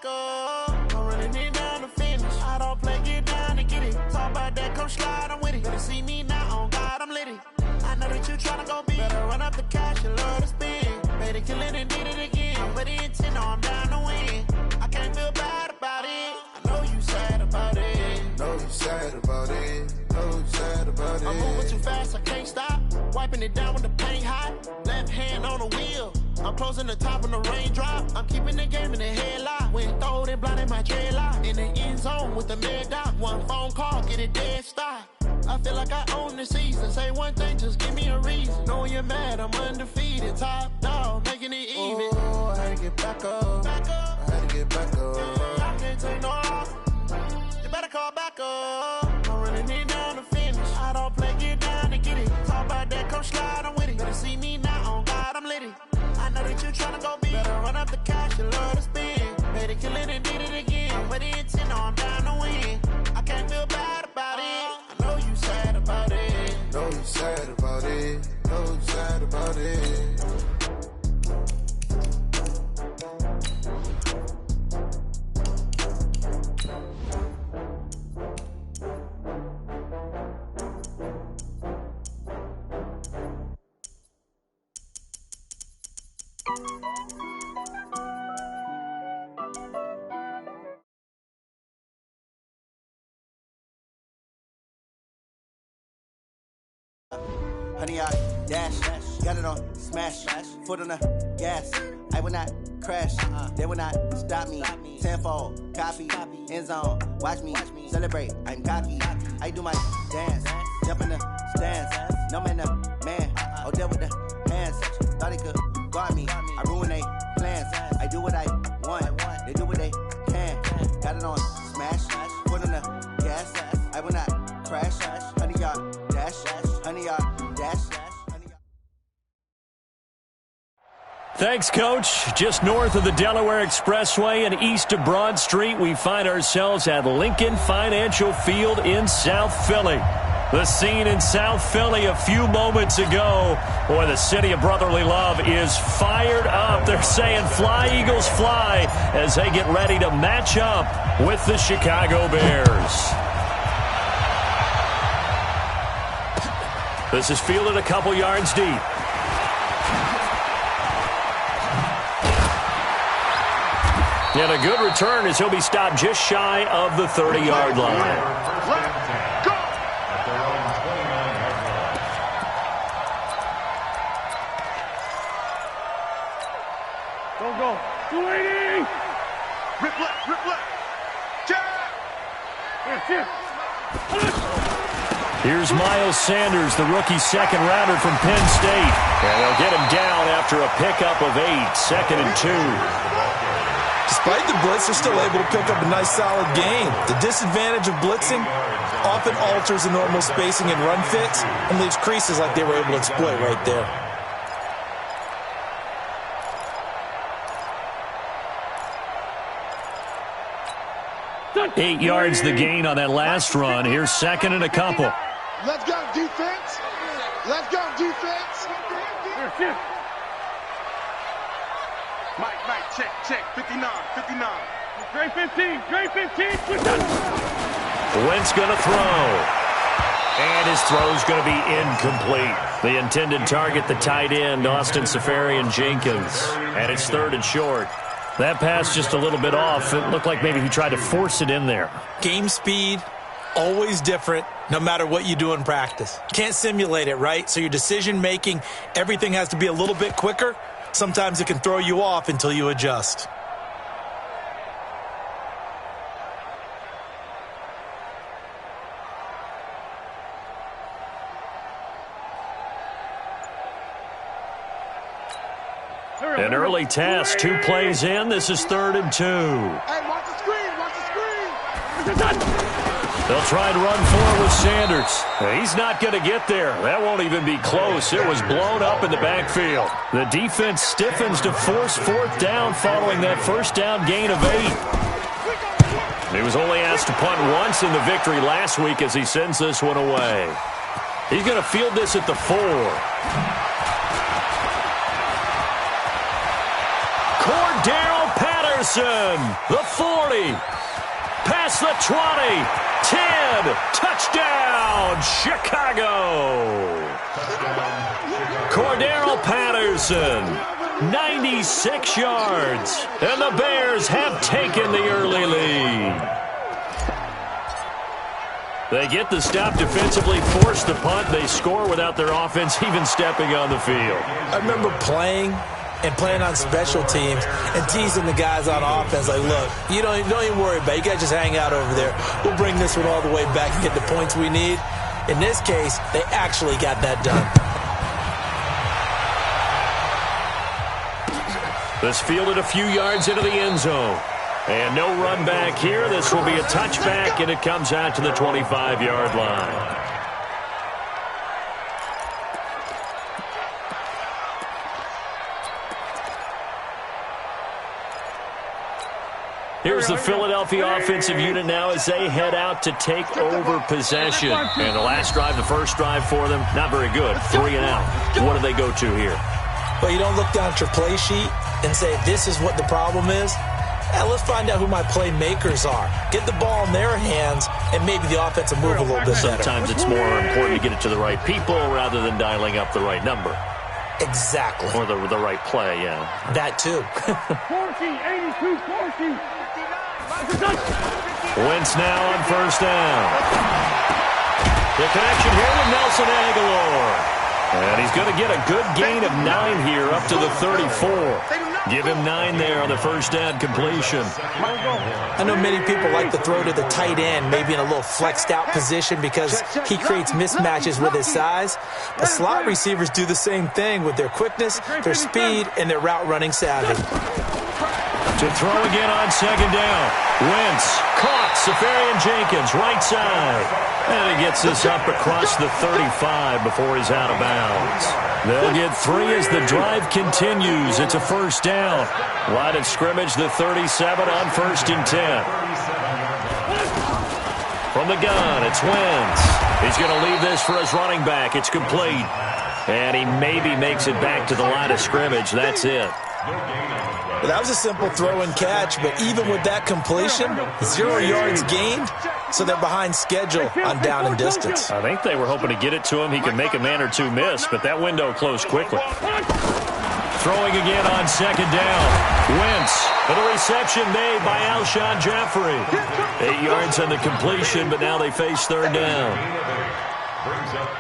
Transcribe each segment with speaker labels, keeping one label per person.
Speaker 1: up. I'm running it down to finish. I don't play, get down to get it. Talk about that, come slide, I'm with it. Better see me now, on God, I'm lit it. I know that you tryna go big. Better run up the cash, you love to spend. Made it, kill it, and did it again. But the intent, no, I'm down to win. I can't feel bad about it. I know you sad about it.
Speaker 2: Know you sad about it. Know you sad about it.
Speaker 1: I'm moving too fast, I can't stop. Wiping it down with the paint hot. Left hand on the wheel. I'm closing the top when the raindrop. I'm keeping the game in the headlock. When throwed and blinded my dreadlock. In the end zone with the mid dot. One phone call, get it dead stop. I feel like I own the season. Say one thing, just give me a reason. Knowing you're mad, I'm undefeated. Top dog, making it even.
Speaker 2: Oh, I had to get back up.
Speaker 1: Back up.
Speaker 2: I had to get back up.
Speaker 1: I can't take no off. You better call back up. I'm running it down to finish. I don't play, get down to get it. Talk about that, come slide, I'm with it. Better see me now, on God, I'm lit it. I know that you tryna go big. Better run up the cash, you love to spend. Made it, kill it, and did it again. But the intent, no, I'm down to win. I can't feel bad about it. I know you sad about it.
Speaker 2: Know you sad about it. Know you sad about it.
Speaker 3: Honey, I dash, got it on smash, foot on the gas. I will not crash, they will not stop me. Tenfold, copy, end zone, watch me celebrate. I'm cocky, I do my dance, jump in the stands. No man, the man, oh, deal with the hands. Thought he could guard me, I ruin they plans. I do what I want, they do what they can. Got it on smash, foot on the gas. I will not crash, honey, y'all dash, honey, y'all.
Speaker 4: Thanks, Coach. Just north of the Delaware Expressway and east of Broad Street, we find ourselves at Lincoln Financial Field in South Philly. The scene in South Philly a few moments ago. Boy, the city of brotherly love is fired up. They're saying fly, Eagles, fly, as they get ready to match up with the Chicago Bears. This is fielded a couple yards deep. And a good return as he'll be stopped just shy of the 30-yard line.
Speaker 5: Go. 280.
Speaker 6: Rip left. Jab.
Speaker 4: Here's Miles Sanders, the rookie second-rounder from Penn State. And they'll get him down after a pickup of 8, 2nd and 2.
Speaker 7: Despite the blitz, they're still able to pick up a nice, solid gain. The disadvantage of blitzing often alters the normal spacing and run fits and leaves creases like they were able to exploit right there.
Speaker 4: Eight yards the gain on that last run. Here's 2nd and a couple.
Speaker 6: Let's go, defense. Let's go, defense. Mike, check. 59.
Speaker 5: Great 15.
Speaker 4: Wentz going to throw. And his throw's going to be incomplete. The intended target, the tight end, Austin Safarian-Jenkins. And it's 3rd and short. That pass just a little bit off. It looked like maybe he tried to force it in there.
Speaker 7: Game speed, always different, no matter what you do in practice. Can't simulate it, right? So your decision-making, everything has to be a little bit quicker. Sometimes it can throw you off until you adjust.
Speaker 4: An early task, 2 plays in. This is 3rd and 2.
Speaker 6: Hey, watch the screen.
Speaker 4: They'll try and run forward with Sanders. He's not going to get there. That won't even be close. It was blown up in the backfield. The defense stiffens to force 4th down following that first down gain of 8. He was only asked to punt once in the victory last week as he sends this one away. He's going to field this at the 4. Cordero Patterson Patterson, the 40, past the 20, 10, touchdown, Chicago. Cordero Patterson, 96 yards, and the Bears have taken the early lead. They get the stop defensively, force the punt. They score without their offense even stepping on the field.
Speaker 7: I remember playing on special teams and teasing the guys on offense like, look, you don't even worry about it. You guys just hang out over there. We'll bring this one all the way back and get the points we need. In this case, they actually got that done.
Speaker 4: This fielded a few yards into the end zone. And no run back here. This will be a touchback, and it comes out to the 25-yard line. Here's the Philadelphia offensive unit now as they head out to take over possession. And the last drive, the first drive for them, not very good. 3 and out. What do they go to here?
Speaker 7: Well, you don't look down at your play sheet and say, this is what the problem is. Let's find out who my playmakers are. Get the ball in their hands, and maybe the offense will move a little bit better.
Speaker 4: Sometimes it's more important to get it to the right people rather than dialing up the right number.
Speaker 7: Exactly.
Speaker 4: Or the right play, yeah.
Speaker 7: That too.
Speaker 5: 40, 82, 40.
Speaker 4: Wentz now on first down. The connection here with Nelson Aguilar. And he's going to get a good gain of 9 here up to the 34. Give him 9 there on the first down completion.
Speaker 7: I know many people like to throw to the tight end, maybe in a little flexed out position because he creates mismatches with his size. But slot receivers do the same thing with their quickness, their speed, and their route running savvy.
Speaker 4: To throw again on second down. Wentz caught. Safarian Jenkins, right side. And he gets this up across the 35 before he's out of bounds. They'll get 3 as the drive continues. It's a first down. Line of scrimmage, the 37 on 1st and 10. From the gun, it's Wentz. He's going to leave this for his running back. It's complete. And he maybe makes it back to the line of scrimmage. That's it.
Speaker 7: Well, that was a simple throw and catch, but even with that completion, 0 yards gained, so they're behind schedule on down and distance.
Speaker 4: I think they were hoping to get it to him. He could make a man or two miss, but that window closed quickly. Throwing again on second down. Wentz for the reception made by Alshon Jeffrey. 8 yards on the completion, but now they face third down.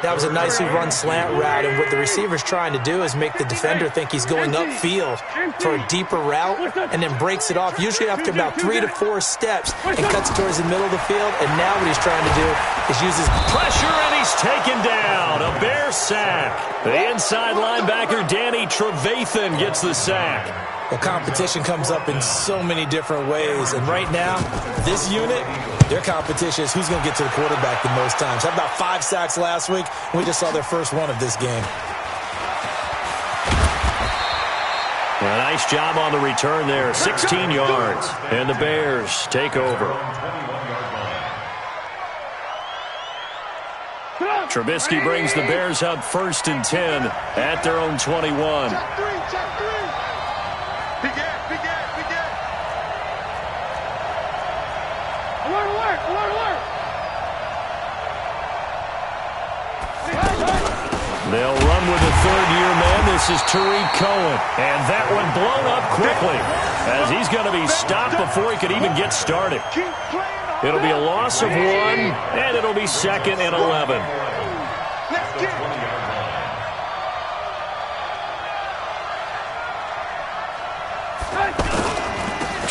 Speaker 7: That was a nicely run slant route, and what the receiver's trying to do is make the defender think he's going upfield for a deeper route and then breaks it off, usually after about 3 to 4 steps, and cuts towards the middle of the field. And now what he's trying to do is use his
Speaker 4: pressure, and he's taken down. A Bear sack. The inside linebacker, Danny Trevathan, gets the sack.
Speaker 7: Well, competition comes up in so many different ways, and right now, this unit, their competition is who's going to get to the quarterback the most times. Had about 5 sacks last week, and we just saw their first one of this game.
Speaker 4: A nice job on the return there, 16 yards, and the Bears take over. Trubisky brings the Bears up 1st and 10 at their own 21. They'll run with the third-year man. This is Tariq Cohen. And that one blown up quickly as he's going to be stopped before he could even get started. It'll be a loss of 1, and it'll be 2nd and 11.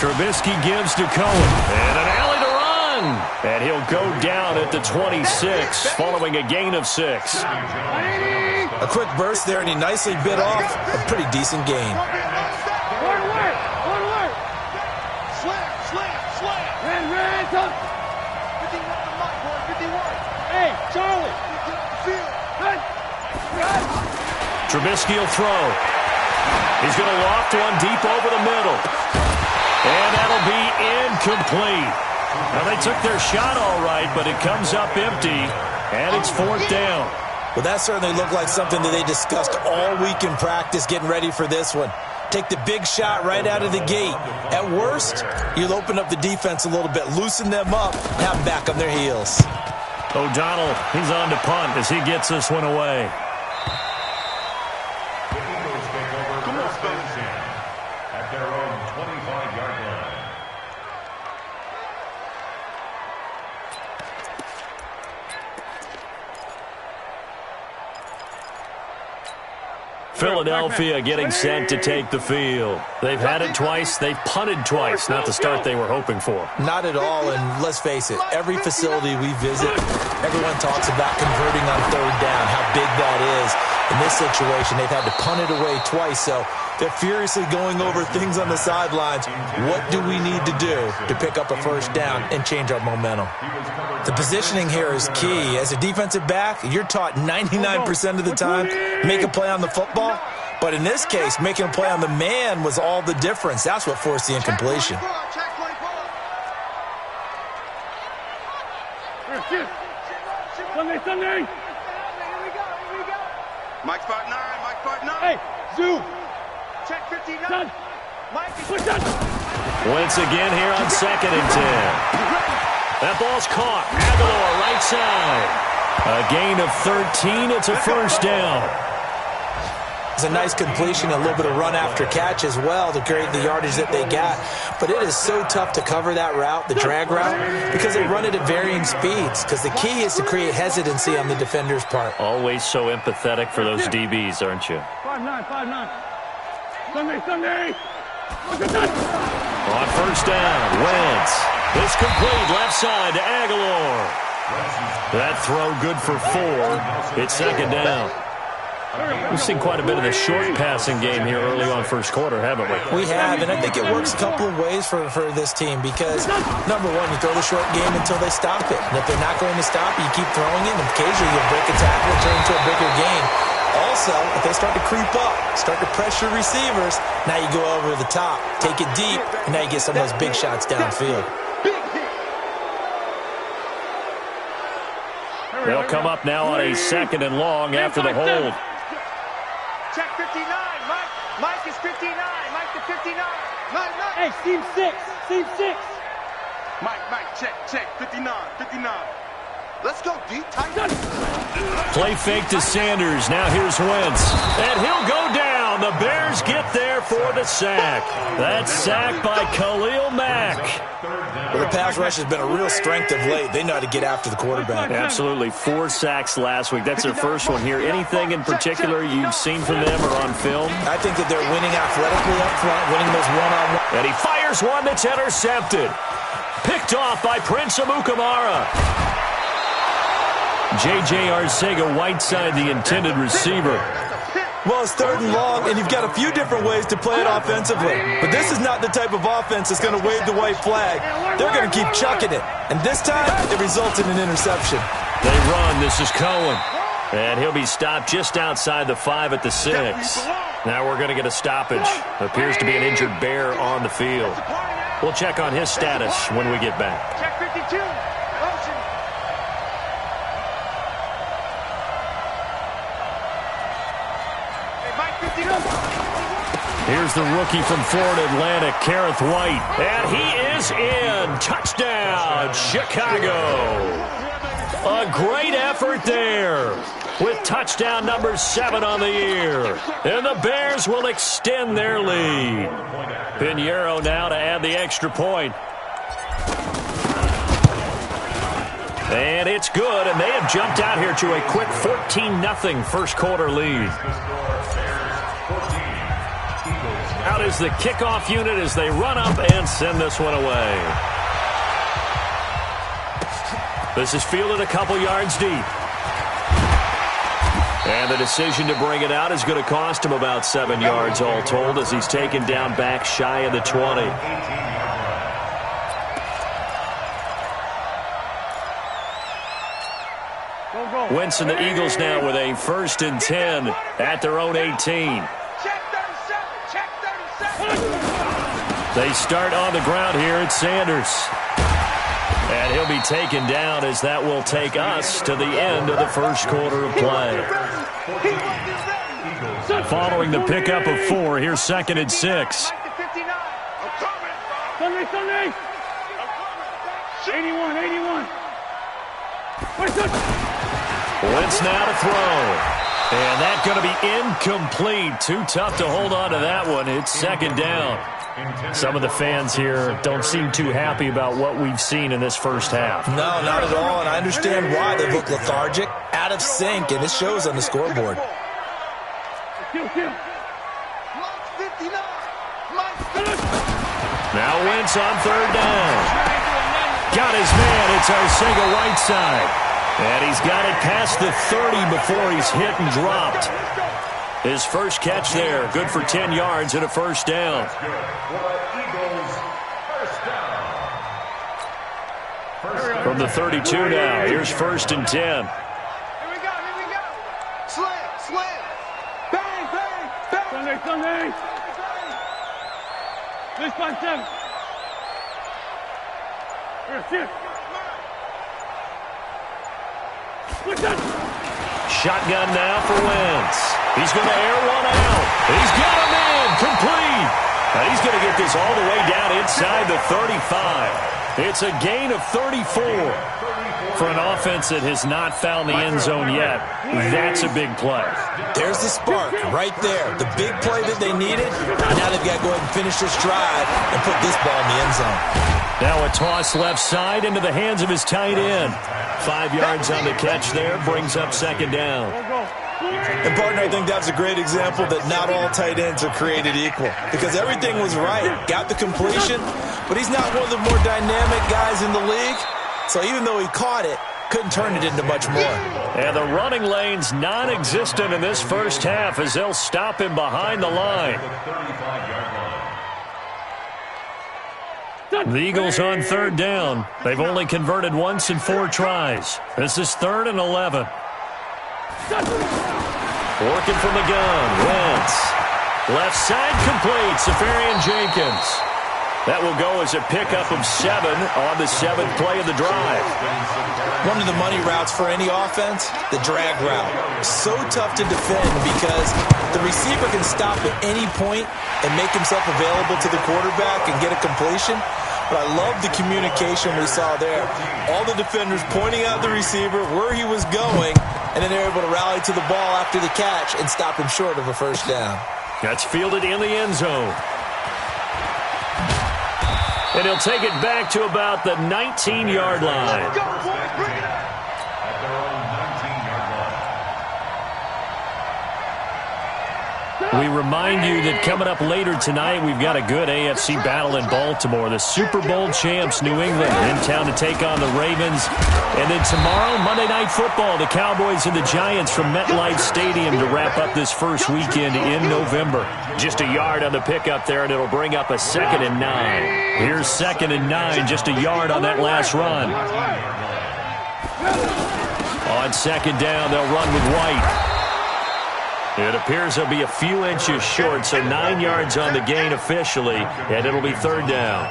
Speaker 4: Trubisky gives to Cohen. And an alley to run. And he'll go down at the 26 following a gain of 6.
Speaker 7: A quick burst there, and he nicely bit off a pretty decent gain.
Speaker 4: Trubisky will throw. He's going to loft one deep over the middle. And that'll be incomplete. Now, they took their shot all right, but it comes up empty, and it's 4th down.
Speaker 7: Well, that certainly looked like something that they discussed all week in practice getting ready for this one. Take the big shot right out of the gate. At worst, you'll open up the defense a little bit, loosen them up, have them back on their heels.
Speaker 4: O'Donnell, he's on to punt as he gets this one away.
Speaker 8: At their own 25-yard line.
Speaker 4: Philadelphia getting set to take the field. They've had it twice. They've punted twice. Not the start they were hoping for.
Speaker 7: Not at all, and let's face it, every facility we visit, everyone talks about converting on third down, how big that is. In this situation, they've had to punt it away twice, so they're furiously going over things on the sidelines. What do we need to do to pick up a first down and change our momentum? The positioning here is key. As a defensive back, you're taught 99% of the time, make a play on the football. But in this case, making a play on the man was all the difference. That's what forced the incompletion.
Speaker 5: Sunday.
Speaker 6: Mike spot 9, Mike spot 9.
Speaker 5: Hey, Zoo.
Speaker 6: Check 59.
Speaker 5: Son.
Speaker 6: Mike,
Speaker 5: Push that.
Speaker 4: Wentz again here on 2nd and 10. That ball's caught. Aguilar right side. A gain of 13. It's a first down.
Speaker 7: It's a nice completion, a little bit of run after catch as well to create the yardage that they got. But it is so tough to cover that route, the drag route, because they run it at varying speeds. Because the key is to create hesitancy on the defender's part.
Speaker 4: Always so empathetic for those DBs, aren't you?
Speaker 5: 5-9. Sunday.
Speaker 4: On first down, Wentz. It's complete left side to Aguilar. That throw good for 4. It's 2nd down. We've seen quite a bit of the short passing game here early on first quarter, haven't we?
Speaker 7: We have, and I think it works a couple of ways for this team because, number one, you throw the short game until they stop it. And if they're not going to stop it, you keep throwing it, and occasionally you break a tackle and turn into a bigger game. Also, if they start to creep up, start to pressure receivers, now you go over the top, take it deep, and now you get some of those big shots downfield.
Speaker 4: They'll come up now on a 2nd and long after the hold.
Speaker 6: check 59. Mike is 59. Mike to 59.
Speaker 5: Hey, seam 6.
Speaker 6: Mike, check 59. Let's go deep, tight.
Speaker 4: Play fake to Sanders. Now here's Wentz. And he'll go down. The Bears get there for the sack. That's sacked by Khalil Mack.
Speaker 7: Well, the pass rush has been a real strength of late. They know how to get after the quarterback.
Speaker 4: Absolutely. 4 sacks last week. That's their first one here. Anything in particular you've seen from them or on film?
Speaker 7: I think that they're winning athletically up front, winning those one-on-one.
Speaker 4: And he fires one that's intercepted. Picked off by Prince Amukamara. J.J. Arcega-Whiteside, the intended receiver.
Speaker 7: Well, it's 3rd and long, and you've got a few different ways to play it offensively. But this is not the type of offense that's going to wave the white flag. They're going to keep chucking it. And this time, it results in an interception.
Speaker 4: They run. This is Cohen. And he'll be stopped just outside the 5 at the 6. Now we're going to get a stoppage. Appears to be an injured Bear on the field. We'll check on his status when we get back.
Speaker 6: Check 52. Motion. Hey, Mike 52.
Speaker 4: Here's the rookie from Florida Atlantic, Kareth White. And he is in. Touchdown, Chicago. A great effort there with touchdown number 7 on the year. And the Bears will extend their lead. Pinheiro now to add the extra point. And it's good, and they have jumped out here to a quick 14-0 first quarter lead. Out is the kickoff unit as they run up and send this one away. This is fielded a couple yards deep. And the decision to bring it out is going to cost him about 7 yards all told as he's taken down back shy of the 20. Wentz and the Eagles now with a 1st and 10 at their own 18.
Speaker 6: Check 37.
Speaker 4: They start on the ground here at Sanders. And he'll be taken down as that will take us to the end of the first quarter of play. Following the pickup of 4, here's 2nd and 6.
Speaker 5: Sunday. 81.
Speaker 4: Wentz now to throw. And that's going to be incomplete. Too tough to hold on to that one. It's 2nd down. Some of the fans here don't seem too happy about what we've seen in this first half.
Speaker 7: No, not at all, and I understand why. They look lethargic, out of sync, and it shows on the scoreboard.
Speaker 4: Now Wentz on 3rd down. Got his man. It's Arcega-Whiteside. And he's got it past the 30 before he's hit and dropped. His first catch there, good for 10 yards and a first down. From the 32 now, here's 1st and 10.
Speaker 6: Here we go. Slam. Bang.
Speaker 5: Sunday. This 5-7. Here.
Speaker 4: Shotgun now for Wentz. He's going to air one out. He's got a man complete. And he's going to get this all the way down inside the 35. It's a gain of 34. For an offense that has not found the end zone yet, that's a big play.
Speaker 7: There's the spark right there. The big play that they needed. Now they've got to go ahead and finish this drive and put this ball in the end zone.
Speaker 4: Now a toss left side into the hands of his tight end. 5 yards on the catch there, brings up 2nd down.
Speaker 7: And, partner, I think that's a great example that not all tight ends are created equal. Because everything was right. Got the completion, but he's not one of the more dynamic guys in the league. So even though he caught it, couldn't turn it into much more.
Speaker 4: And the running lane's non-existent in this first half as they'll stop him behind the line. The Eagles on 3rd down. They've only converted once in 4 tries. This is 3rd and 11. Working from the gun, Wentz. Left side complete, Safarian Jenkins. That will go as a pickup of 7 on the 7th play of the drive.
Speaker 7: One of the money routes for any offense, the drag route. So tough to defend because the receiver can stop at any point and make himself available to the quarterback and get a completion. But I love the communication we saw there. All the defenders pointing out the receiver, where he was going, and then they're able to rally to the ball after the catch and stop him short of a first down.
Speaker 4: That's fielded in the end zone. And he'll take it back to about the 19-yard line.
Speaker 6: Go, boys, bring it up.
Speaker 8: At their own 19-yard line.
Speaker 4: We remind you that coming up later tonight, we've got a good AFC battle in Baltimore. The Super Bowl champs, New England, in town to take on the Ravens. And then tomorrow, Monday Night Football, the Cowboys and the Giants from MetLife Stadium to wrap up this first weekend in November. Just a yard on the pickup there, and it'll bring up a 2nd and 9. Here's 2nd and 9, just a yard on that last run. On 2nd down, they'll run with White. It appears they'll be a few inches short, so 9 yards on the gain officially, and it'll be 3rd down.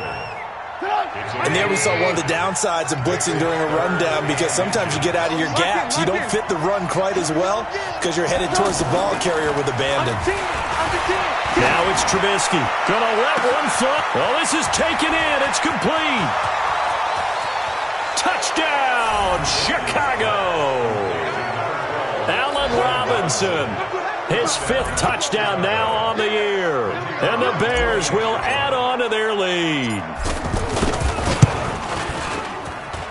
Speaker 7: And there we saw one of the downsides of blitzing during a rundown because sometimes you get out of your gaps. You don't fit the run quite as well because you're headed towards the ball carrier with abandon.
Speaker 4: Now it's Trubisky. Gonna let one fly. Oh, this is taken in. It's complete. Touchdown, Chicago. Allen Robinson. His 5th touchdown now on the year. And the Bears will add on to their lead.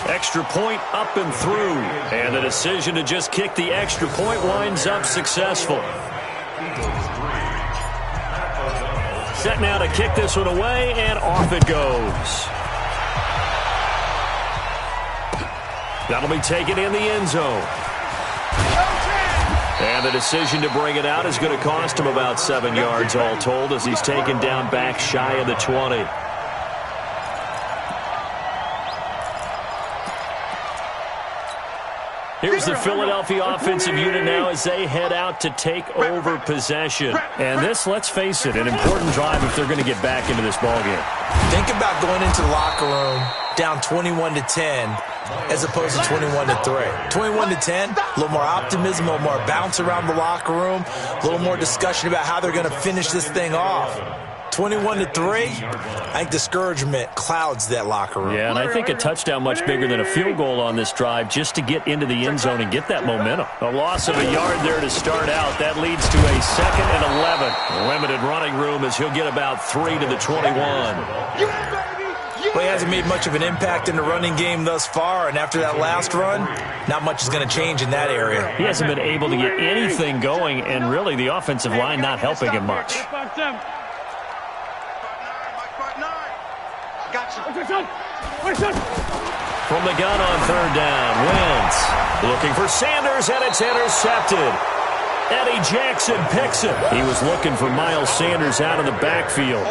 Speaker 4: Extra point up and through. And the decision to just kick the extra point winds up successful. Set now to kick this one away, and off it goes. That'll be taken in the end zone. And the decision to bring it out is going to cost him about 7 yards all told as he's taken down back shy of the 20. Here's the Philadelphia offensive unit now as they head out to take over possession. And this, let's face it, an important drive if they're going to get back into this ballgame.
Speaker 7: Think about going into the locker room down 21-10 as opposed to 21-3. 21-10, a little more optimism, a little more bounce around the locker room, a little more discussion about how they're going to finish this thing off. 21-3, I think discouragement clouds that locker room.
Speaker 4: Yeah, and I think a touchdown much bigger than a field goal on this drive just to get into the end zone and get that momentum. A loss of a yard there to start out. That leads to a 2nd and 11. Limited running room as he'll get about 3 to the 21.
Speaker 7: Well, he hasn't made much of an impact in the running game thus far, and after that last run, not much is going to change in that area.
Speaker 4: He hasn't been able to get anything going, and really the offensive line not helping him much. From the gun on 3rd down, Wentz looking for Sanders, and it's intercepted. Eddie Jackson picks it. He was looking for Miles Sanders out of the backfield.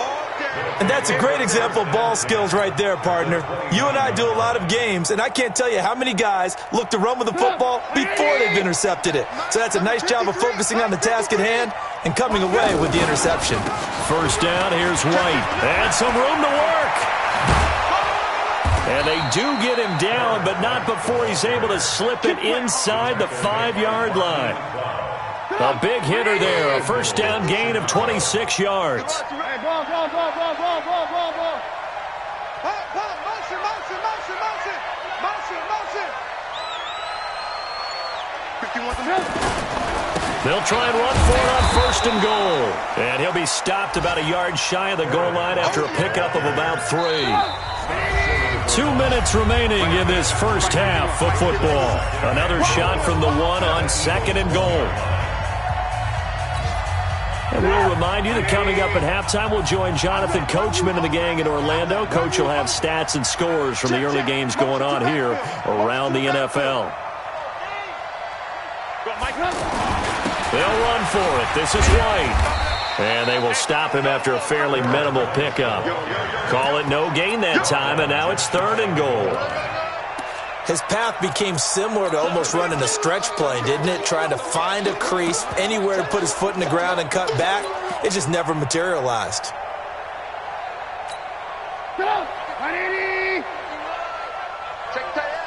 Speaker 7: And that's a great example of ball skills right there, partner. You and I do a lot of games, and I can't tell you how many guys look to run with the football before they've intercepted it. So that's a nice job of focusing on the task at hand and coming away with the interception.
Speaker 4: 1st down, here's White. And some room to work. And they do get him down, but not before he's able to slip it inside the 5-yard line. A big hitter there, a 1st down gain of 26 yards. They'll try and run for it on 1st and goal. And he'll be stopped about a yard shy of the goal line after a pickup of about 3. 2 minutes remaining in this first half of football. Another shot from the 1 on 2nd and goal. And we'll remind you that coming up at halftime, we'll join Jonathan Coachman and the gang in Orlando. Coach will have stats and scores from the early games going on here around the NFL. They'll run for it. This is White. And they will stop him after a fairly minimal pickup. Call it no gain that time, and now it's 3rd and goal.
Speaker 7: His path became similar to almost running a stretch play, didn't it? Trying to find a crease, anywhere to put his foot in the ground and cut back. It just never materialized.
Speaker 6: Check tight.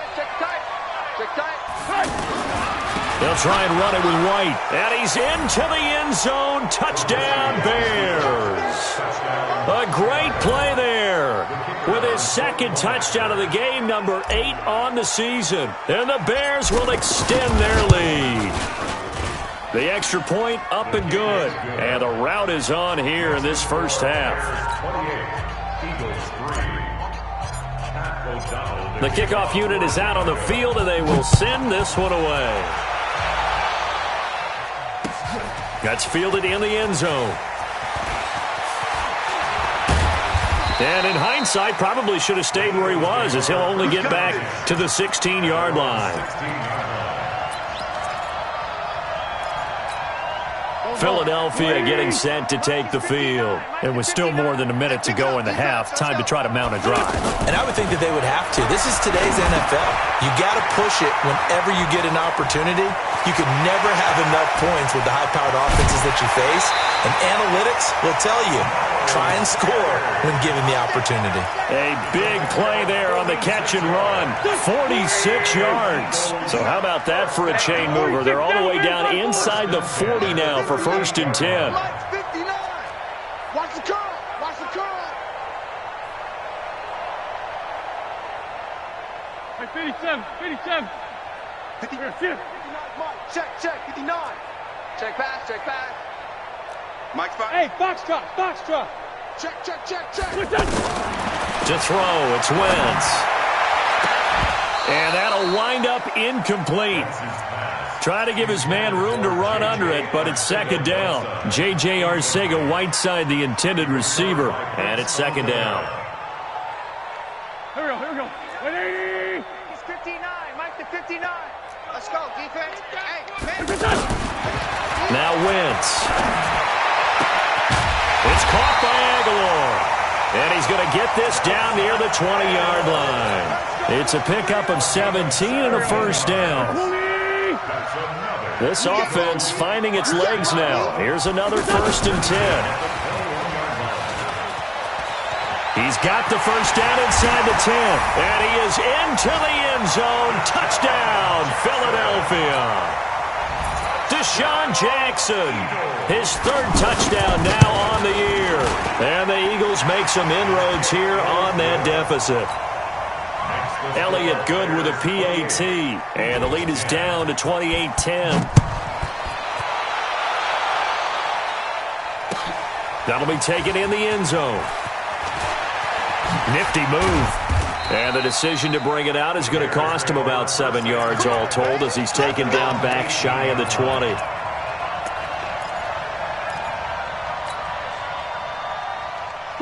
Speaker 4: They'll try and run it with White. And he's into the end zone. Touchdown, Bears. A great play there. With his 2nd touchdown of the game, number 8 on the season. And the Bears will extend their lead. The extra point up and good. And the route is on here in this first half. The kickoff unit is out on the field, and they will send this one away. That's fielded in the end zone. And in hindsight, probably should have stayed where he was, as he'll only get back to the 16-yard line. Philadelphia getting set to take the field. It was still more than a minute to go in the half. Time to try to mount a drive.
Speaker 7: And I would think that they would have to. This is today's NFL. You got to push it whenever you get an opportunity. You can never have enough points with the high-powered offenses that you face. And analytics will tell you, try and score when given the opportunity.
Speaker 4: A big play there on the catch and run. 46 yards. So how about that for a chain mover? They're all the way down inside the 40 now for 1st and 10.
Speaker 6: Watch the curl. Watch the curl.
Speaker 5: 57.
Speaker 6: 59, Mike. Check. 59. Check pass. Mike's back.
Speaker 5: Hey, Foxtrot.
Speaker 6: Check.
Speaker 4: To throw, it's Wentz. And that'll wind up incomplete. Try to give his man room to run under it, but it's 2nd down. J.J. Arcega-Whiteside, the intended receiver, and it's 2nd down.
Speaker 5: Here we go. 180.
Speaker 6: He's 59. Mike to 59. Let's go, defense. Hey, man.
Speaker 4: Now Wentz. It's caught by Aguilar. And he's going to get this down near the 20-yard line. It's a pickup of 17 and a 1st down. This offense finding its legs now. Here's another 1st and 10. He's got the first down inside the 10. And he is into the end zone. Touchdown, Philadelphia. Deshaun Jackson, his 3rd touchdown now on the year. And the Eagles make some inroads here on that deficit. Elliott good with a PAT. And the lead is down to 28-10. That'll be taken in the end zone. Nifty move. And the decision to bring it out is going to cost him about 7 yards all told as he's taken down back shy of the 20.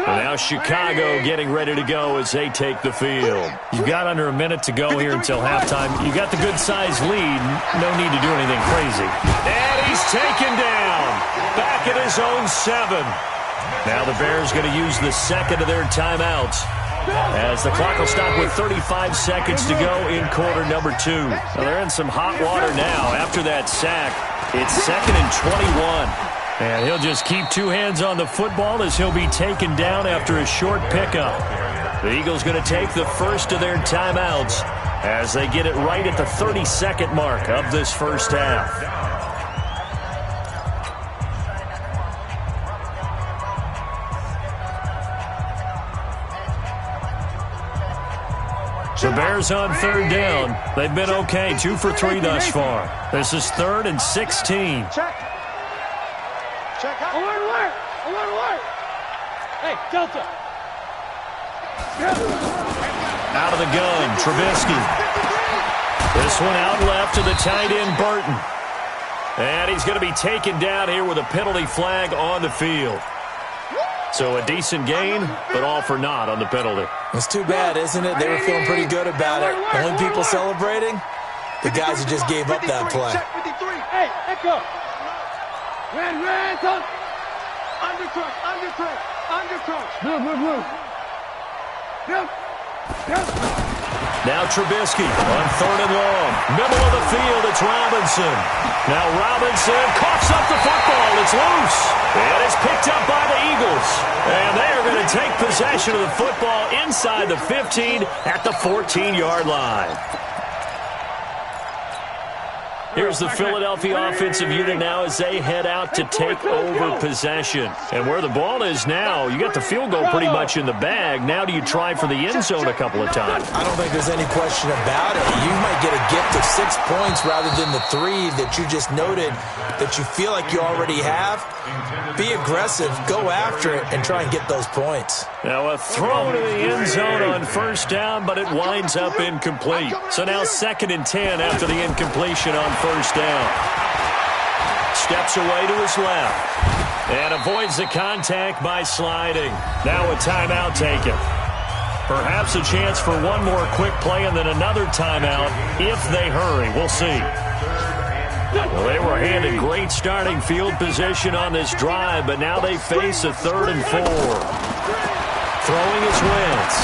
Speaker 4: And now Chicago getting ready to go as they take the field. You've got under a minute to go here until halftime. You got the good-sized lead. No need to do anything crazy. And he's taken down. Back at his own 7. Now the Bears going to use the 2nd of their timeouts, as the clock will stop with 35 seconds to go in quarter number 2. Now they're in some hot water now after that sack. It's 2nd and 21. And he'll just keep 2 hands on the football as he'll be taken down after a short pickup. The Eagles going to take the first of their timeouts as they get it right at the 30-second mark of this first half. The Bears on 3rd down. They've been okay, 2 for 3 thus far. This is 3rd and 16.
Speaker 6: Check.
Speaker 5: Alert! Hey, Delta.
Speaker 4: Out of the gun, Trubisky. This one out left to the tight end, Burton. And he's going to be taken down here with a penalty flag on the field. So a decent gain, but all for naught on the penalty.
Speaker 7: It's too bad, isn't it? They were feeling pretty good about it. The only people celebrating, the guys who just gave up that play.
Speaker 5: Hey, echo. Red, son. Undercross. Move.
Speaker 4: Now Trubisky on 3rd and long. Middle of the field, it's Robinson. Now Robinson coughs up the football. It's loose. And it's picked up by the Eagles. And they are going to take possession of the football inside the 15 at the 14-yard line. Here's the Philadelphia offensive unit now as they head out to take over possession. And where the ball is now, you got the field goal pretty much in the bag. Now do you try for the end zone a couple of times?
Speaker 7: I don't think there's any question about it. You might get a gift of 6 points rather than the 3 that you just noted that you feel like you already have. Be aggressive, go after it, and try and get those points.
Speaker 4: Now a throw to the end zone on 1st down, but it winds up incomplete. So now 2nd and 10 after the incompletion on 1st down. Steps away to his left and avoids the contact by sliding. Now a timeout taken. Perhaps a chance for one more quick play and then another timeout if they hurry. We'll see. Well, they were handed great starting field position on this drive, but now they face a 3rd and 4. Throwing is Wentz.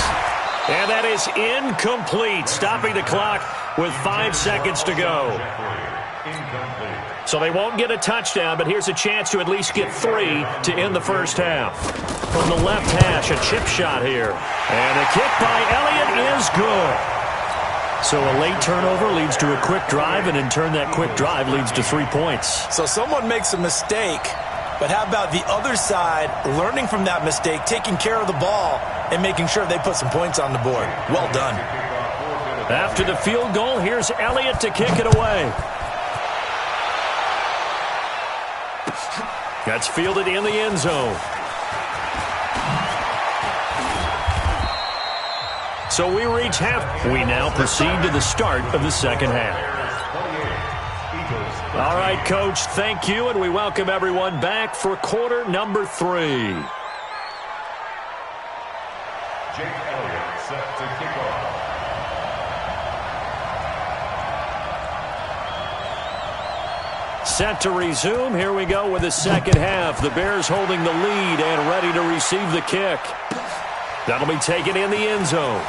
Speaker 4: And that is incomplete, stopping the clock with 5 seconds to go. So they won't get a touchdown, but here's a chance to at least get 3 to end the first half. From the left hash, a chip shot here. And the kick by Elliott is good. So a late turnover leads to a quick drive, and in turn that quick drive leads to 3 points.
Speaker 7: So someone makes a mistake, but how about the other side learning from that mistake, taking care of the ball, and making sure they put some points on the board? Well done.
Speaker 4: After the field goal, here's Elliott to kick it away. That's fielded in the end zone. So we reach half. We now proceed to the start of the second half. All right, Coach, thank you, and we welcome everyone back for quarter number 3.
Speaker 8: Jake Elliott set to kick off.
Speaker 4: Set to resume. Here we go with the second half. The Bears holding the lead and ready to receive the kick. That'll be taken in the end zone.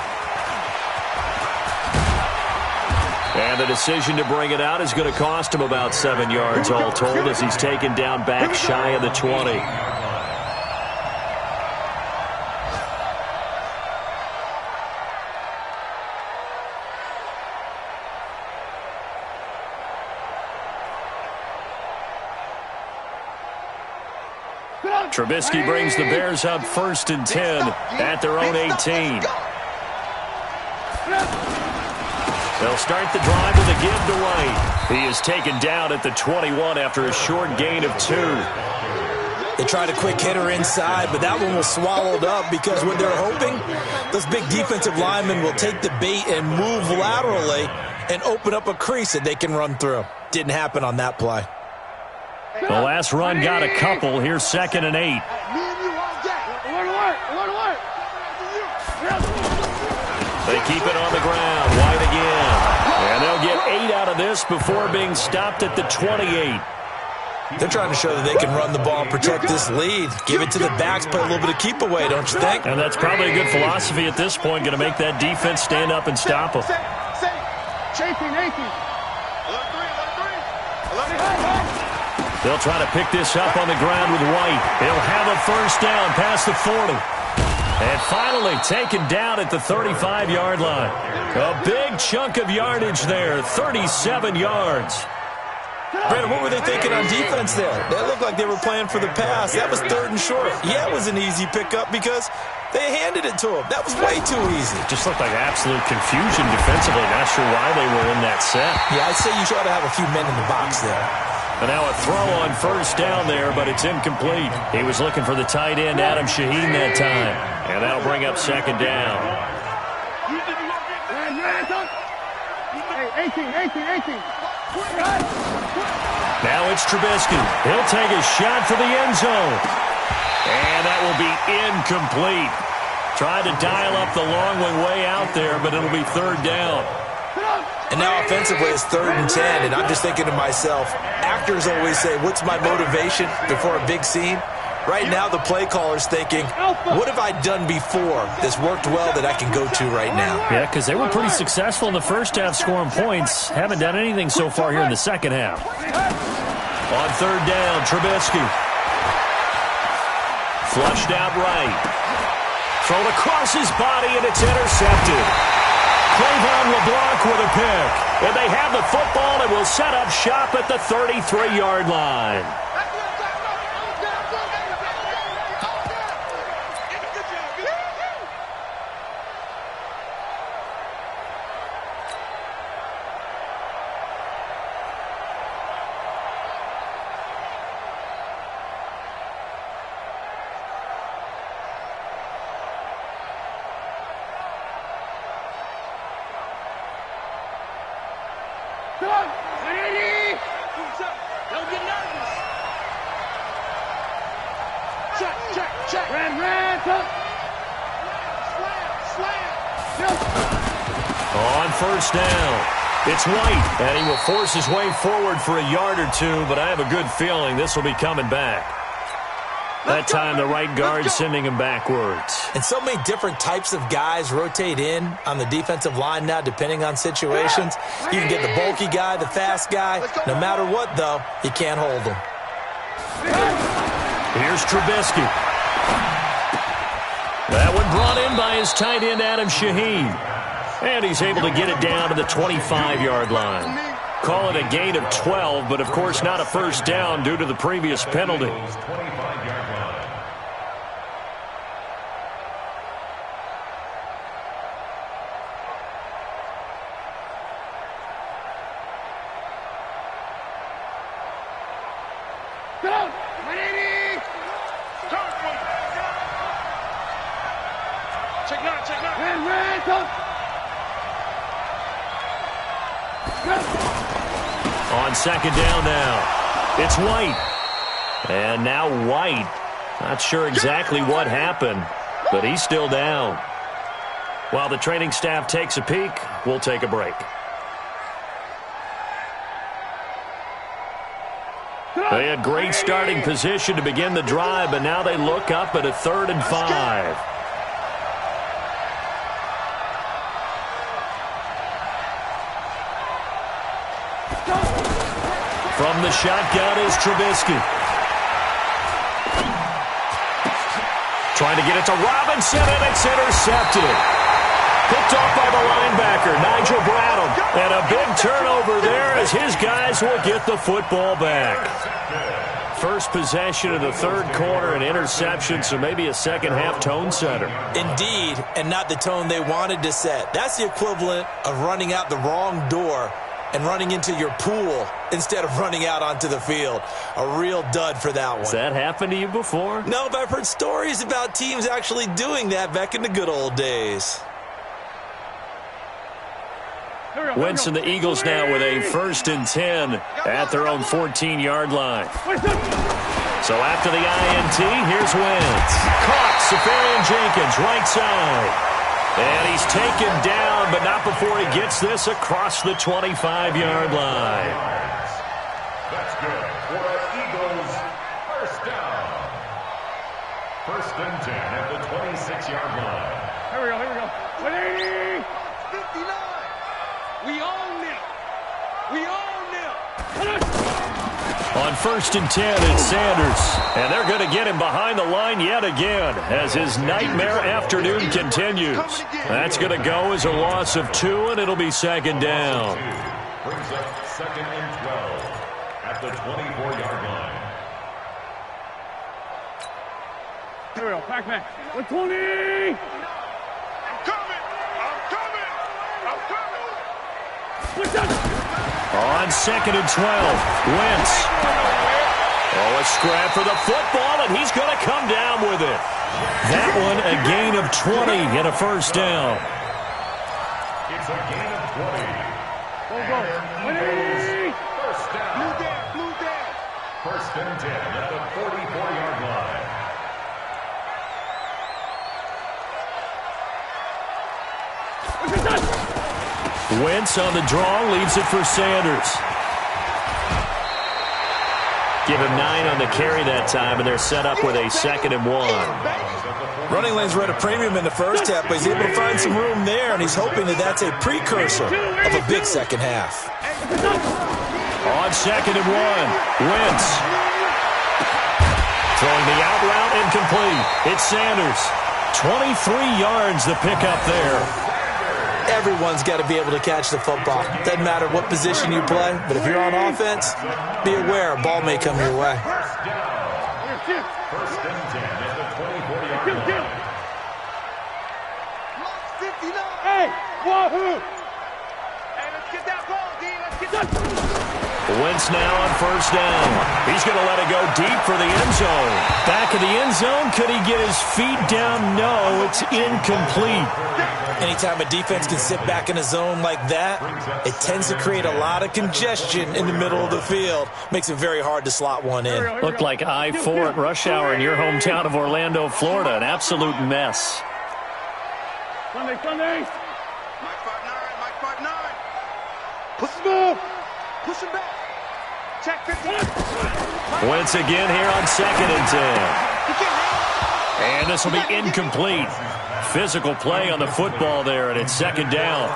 Speaker 4: And the decision to bring it out is going to cost him about 7 yards all told as he's taken down back shy of the 20. Trubisky brings the Bears up 1st and 10 at their own 18. They'll start the drive with a give to White. He is taken down at the 21 after a short gain of 2.
Speaker 7: They tried a quick hitter inside, but that one was swallowed up because what they're hoping, those big defensive linemen will take the bait and move laterally and open up a crease that they can run through. Didn't happen on that play.
Speaker 4: The last run got a couple. Here's 2nd and 8. They keep it on the ground. White again. And they'll get 8 out of this before being stopped at the 28.
Speaker 7: They're trying to show that they can run the ball and protect this lead. Give it to the backs, play a little bit of keep away, don't you think?
Speaker 4: And that's probably a good philosophy at this point, going to make that defense stand up and stop them. They'll try to pick this up on the ground with White. He'll have a 1st down past the 40. And finally taken down at the 35-yard line. A big chunk of yardage there, 37 yards.
Speaker 7: Brandon, what were they thinking on defense there? That looked like they were playing for the pass. That was 3rd and short. Yeah, it was an easy pickup because they handed it to him. That was way too easy.
Speaker 4: Just looked like absolute confusion defensively. Not sure why they were in that set.
Speaker 7: Yeah, I'd say you ought to have a few men in the box there.
Speaker 4: And now a throw on 1st down there, but it's incomplete. He was looking for the tight end, Adam Shaheen, that time. And that'll bring up 2nd down.
Speaker 5: 18.
Speaker 4: Now it's Trubisky. He'll take a shot for the end zone. And that will be incomplete. Tried to dial up the long one way out there, but it'll be 3rd down.
Speaker 7: And now offensively it's 3rd and 10, and I'm just thinking to myself, actors always say, what's my motivation before a big scene? Right now the play caller's thinking, what have I done before that's worked well that I can go to right now?
Speaker 4: Yeah, because they were pretty successful in the first half scoring points. Haven't done anything so far here in the second half. On 3rd down, Trubisky. Flushed out right. Thrown across his body, and it's intercepted. Clavon LeBlanc with a pick. And they have the football and will set up shop at the 33-yard line. On 1st down, it's White, and he will force his way forward for a yard or two, but I have a good feeling this will be coming back. That time the right guard sending him backwards.
Speaker 7: And so many different types of guys rotate in on the defensive line now depending on situations. You can get the bulky guy, the fast guy. No matter what, though, you can't hold him.
Speaker 4: Here's Trubisky. That one brought in by his tight end, Adam Shaheen. And he's able to get it down to the 25-yard line. Call it a gain of 12, but of course not a 1st down due to the previous penalty.
Speaker 8: 25-yard line.
Speaker 4: On 2nd down now, it's White. And now White. Not sure exactly what happened, but he's still down. While the training staff takes a peek, we'll take a break. They had great starting position to begin the drive, but now they look up at a 3rd and 5. From the shotgun is Trubisky. Trying to get it to Robinson, and it's intercepted. Picked off by the linebacker, Nigel Bradham. And a big turnover there as his guys will get the football back. First possession of the third quarter, an interception, so maybe a second-half tone setter.
Speaker 7: Indeed, and not the tone they wanted to set. That's the equivalent of running out the wrong door and running into your pool instead of running out onto the field. A real dud for that one.
Speaker 4: Has that happened to you before?
Speaker 7: No, but I've heard stories about teams actually doing that back in the good old days.
Speaker 4: Wentz and the Eagles now with a 1st and 10 at their own 14-yard line. So after the INT, here's Wentz. Caught, Safarian Jenkins, right side. And he's taken down, but not before he gets this across the 25-yard line.
Speaker 8: That's good for Eagles. First down. 1st and 10 at the 26-yard line.
Speaker 5: Here we go. 180.
Speaker 6: 59. We own them. We own them.
Speaker 4: On 1st and 10, it's Sanders. And they're going to get him behind the line yet again as his nightmare afternoon continues. That's going to go as a loss of 2, and it'll be 2nd down.
Speaker 8: Brings up 2nd and 12 at the 24-yard line.
Speaker 5: Here we go. Pack. 120.
Speaker 4: On 2nd and 12, Wentz. Oh, a scrap for the football, and he's going to come down with it. That one, a gain of 20 and a 1st down.
Speaker 8: It's a gain of 20.
Speaker 5: Go. 180.
Speaker 8: 1st down.
Speaker 6: Blue down.
Speaker 8: 1st and 10 at the 44-yard line.
Speaker 4: Wentz on the draw, leaves it for Sanders. Give him 9 on the carry that time, and they're set up with a 2nd and 1.
Speaker 7: Running lanes were at a premium in the first half, but he's able to find some room there, and he's hoping that that's a precursor of a big second half.
Speaker 4: On 2nd and 1, Wentz. Throwing the out route incomplete. It's Sanders. 23 yards the pickup there.
Speaker 7: Everyone's got to be able to catch the football. Doesn't matter what position you play, but if you're on offense, be aware a ball may come your way.
Speaker 8: 1st and 10 at the 24-yard line.
Speaker 5: Hey, wahoo!
Speaker 6: Hey, let's get that ball, D. Let's get that.
Speaker 4: Wentz now on 1st down. He's going to let it go deep for the end zone. Back of the end zone. Could he get his feet down? No, it's incomplete.
Speaker 7: Anytime a defense can sit back in a zone like that, it tends to create a lot of congestion in the middle of the field. Makes it very hard to slot one in.
Speaker 4: Looked like I-4 at rush hour in your hometown of Orlando, Florida. An absolute mess.
Speaker 5: Sunday.
Speaker 6: Mike 5'9".
Speaker 5: Push the move.
Speaker 6: Push him back. Check 15.
Speaker 4: Wentz again here on 2nd and 10. And this will be incomplete. Physical play on the football there, and it's 2nd down.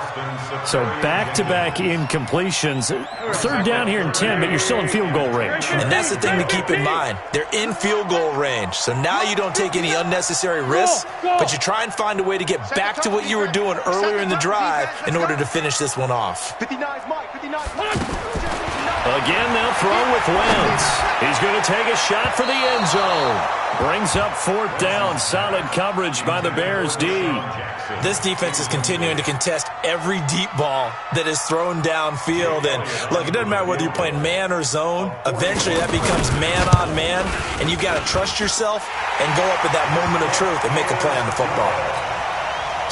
Speaker 4: So back-to-back incompletions. 3rd down here in 10, but you're still in field goal range.
Speaker 7: And that's the thing to keep in mind. They're in field goal range. So now you don't take any unnecessary risks, but you try and find a way to get back to what you were doing earlier in the drive in order to finish this one off.
Speaker 6: 59's Mike. 59's Mike.
Speaker 4: Again, they'll throw with Wentz. He's going to take a shot for the end zone. Brings up 4th down. Solid coverage by the Bears D.
Speaker 7: This defense is continuing to contest every deep ball that is thrown downfield. And look, it doesn't matter whether you're playing man or zone. Eventually that becomes man on man, and you've got to trust yourself and go up at that moment of truth and make a play on the football.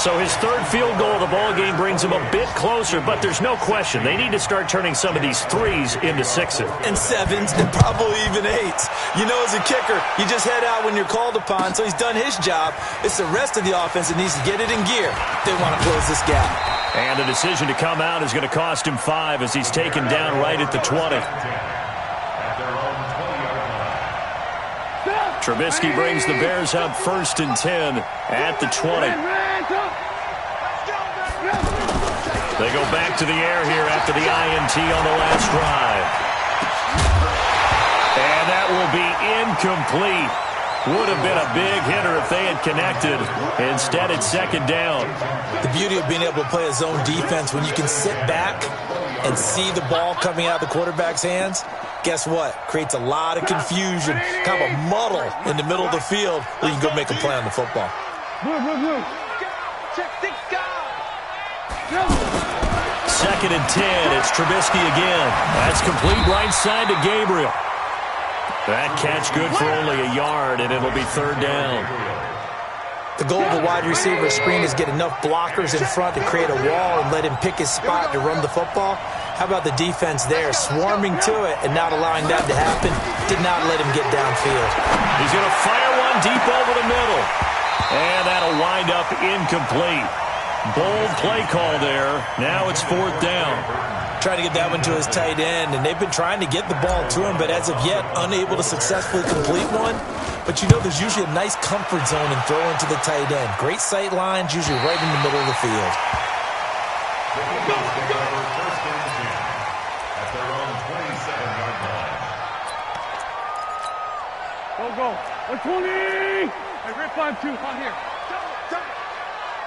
Speaker 4: So his 3rd field goal of the ball game brings him a bit closer, but there's no question they need to start turning some of these 3s into 6s.
Speaker 7: And 7s and probably even 8s. You know, as a kicker, you just head out when you're called upon, so he's done his job. It's the rest of the offense that needs to get it in gear. They want to close this gap.
Speaker 4: And the decision to come out is going to cost him 5 as he's taken down right at the 20. Trubisky brings the Bears up 1st and 10 at the 20. They go back to the air here after the INT on the last drive. And that will be incomplete. Would have been a big hitter if they had connected. Instead, it's second down.
Speaker 7: The beauty of being able to play a zone defense, when you can sit back and see the ball coming out of the quarterback's hands, guess what? Creates a lot of confusion, kind of a muddle in the middle of the field where you can go make a play on the football.
Speaker 4: Second and 10. It's Trubisky again. That's complete right side to Gabriel. That catch good for only a yard, and it'll be third down.
Speaker 7: The goal of a wide receiver screen is get enough blockers in front to create a wall and let him pick his spot to run the football. How about the defense there, swarming to it and not allowing that to happen? Did not let him get downfield.
Speaker 4: He's going to fire one deep over the middle. And that'll wind up incomplete. Bold play call there. Now it's fourth down.
Speaker 7: Trying to get that one to his tight end, and they've been trying to get the ball to him, but as of yet, unable to successfully complete one. But you know there's usually a nice comfort zone in throwing to the tight end. Great sight lines, usually right in the middle of the field.
Speaker 5: Go. 120! Hey, Rip 5-2, on here.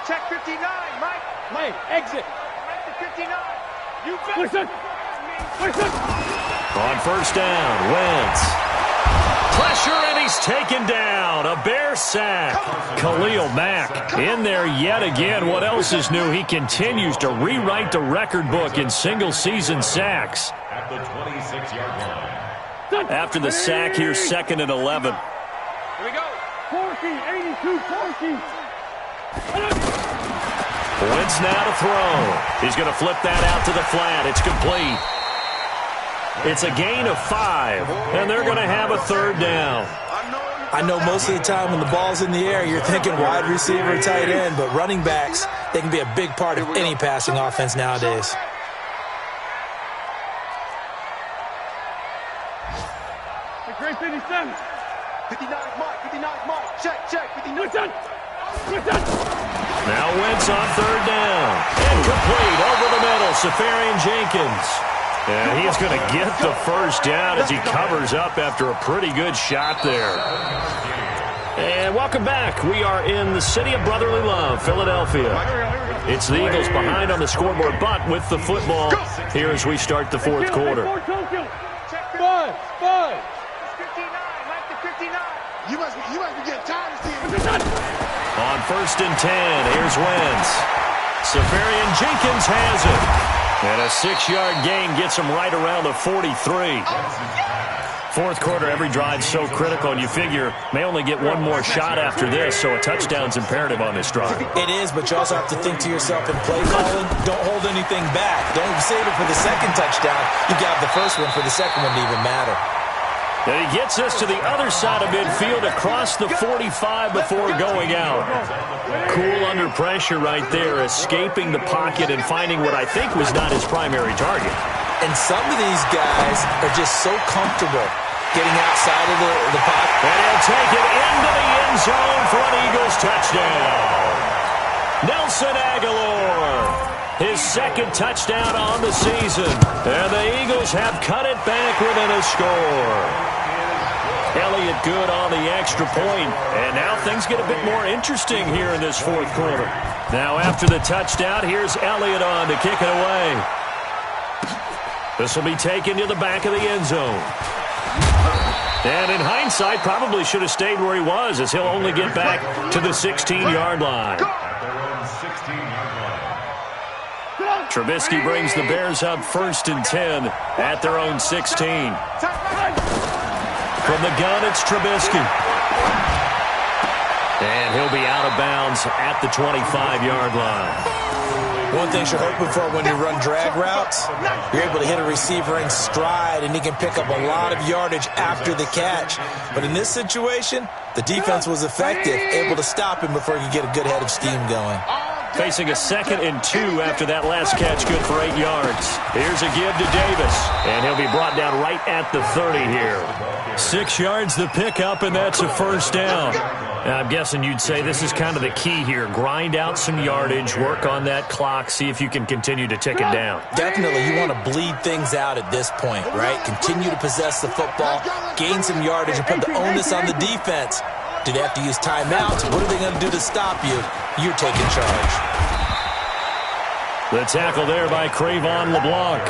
Speaker 6: Check 59, Mike.
Speaker 5: Mike, exit.
Speaker 6: Mike to 59. You bet.
Speaker 5: Listen.
Speaker 4: On first down, Wentz. Pressure, and he's taken down. A Bear sack. Khalil Mack in there yet again. What else is new? He continues to rewrite the record book in single-season sacks.
Speaker 8: At the 26-yard line.
Speaker 4: After the sack, here's second and 11.
Speaker 6: Here we go.
Speaker 5: 82-14.
Speaker 4: Wentz now to throw. He's going to flip that out to the flat. It's complete. It's a gain of 5, and they're going to have a third down.
Speaker 7: I know most of the time when the ball's in the air, you're thinking wide receiver, tight end, but running backs, they can be a big part of any passing offense nowadays.
Speaker 5: Great 57.
Speaker 6: 59 Mike. Check. 59.
Speaker 5: Listen.
Speaker 4: Now Wentz on third down. Incomplete over the middle. Safarian Jenkins. And he's going to get the first down as he covers up after a pretty good shot there. And welcome back. We are in the city of brotherly love, Philadelphia. It's the Eagles behind on the scoreboard, but with the football here as we start the fourth quarter.
Speaker 5: 5.
Speaker 6: 59.
Speaker 2: You must be getting tired of seeing it.
Speaker 4: On first and 10, here's Wentz. Safarian Jenkins has it. And a 6-yard gain gets him right around the 43. Fourth quarter, every drive so critical, and you figure may only get one more shot after this, so a touchdown's imperative on this drive.
Speaker 7: It is, but you also have to think to yourself in play calling, don't hold anything back. Don't save it for the second touchdown. You got the first one for the second one to even matter.
Speaker 4: And he gets us to the other side of midfield across the 45 before going out. Cool under pressure right there, escaping the pocket and finding what I think was not his primary target.
Speaker 7: And some of these guys are just so comfortable getting outside of the pocket.
Speaker 4: And he'll take it into the end zone for an Eagles touchdown. Nelson Aguilar. His second touchdown on the season. And the Eagles have cut it back within a score. Elliott good on the extra point. And now things get a bit more interesting here in this fourth quarter. Now after the touchdown, here's Elliott on to kick it away. This will be taken to the back of the end zone. And in hindsight, probably should have stayed where he was, as he'll only get back to the 16-yard line. Trubisky brings the Bears up first and 10 at their own 16. From the gun, it's Trubisky. And he'll be out of bounds at the 25-yard line.
Speaker 7: One thing you're hoping for when you run drag routes, you're able to hit a receiver in stride, and he can pick up a lot of yardage after the catch. But in this situation, the defense was effective, able to stop him before he could get a good head of steam going.
Speaker 4: Facing a 2nd and 2 after that last catch, good for 8 yards. Here's a give to Davis, and he'll be brought down right at the 30 here. 6 yards the pickup, and that's a first down. I'm guessing you'd say this is kind of the key here. Grind out some yardage, work on that clock, see if you can continue to tick it down.
Speaker 7: Definitely, you want to bleed things out at this point, right? Continue to possess the football, gain some yardage, and put the onus on the defense. Do they have to use timeouts? What are they going to do to stop you? You're taking charge.
Speaker 4: The tackle there by Crayvon LeBlanc.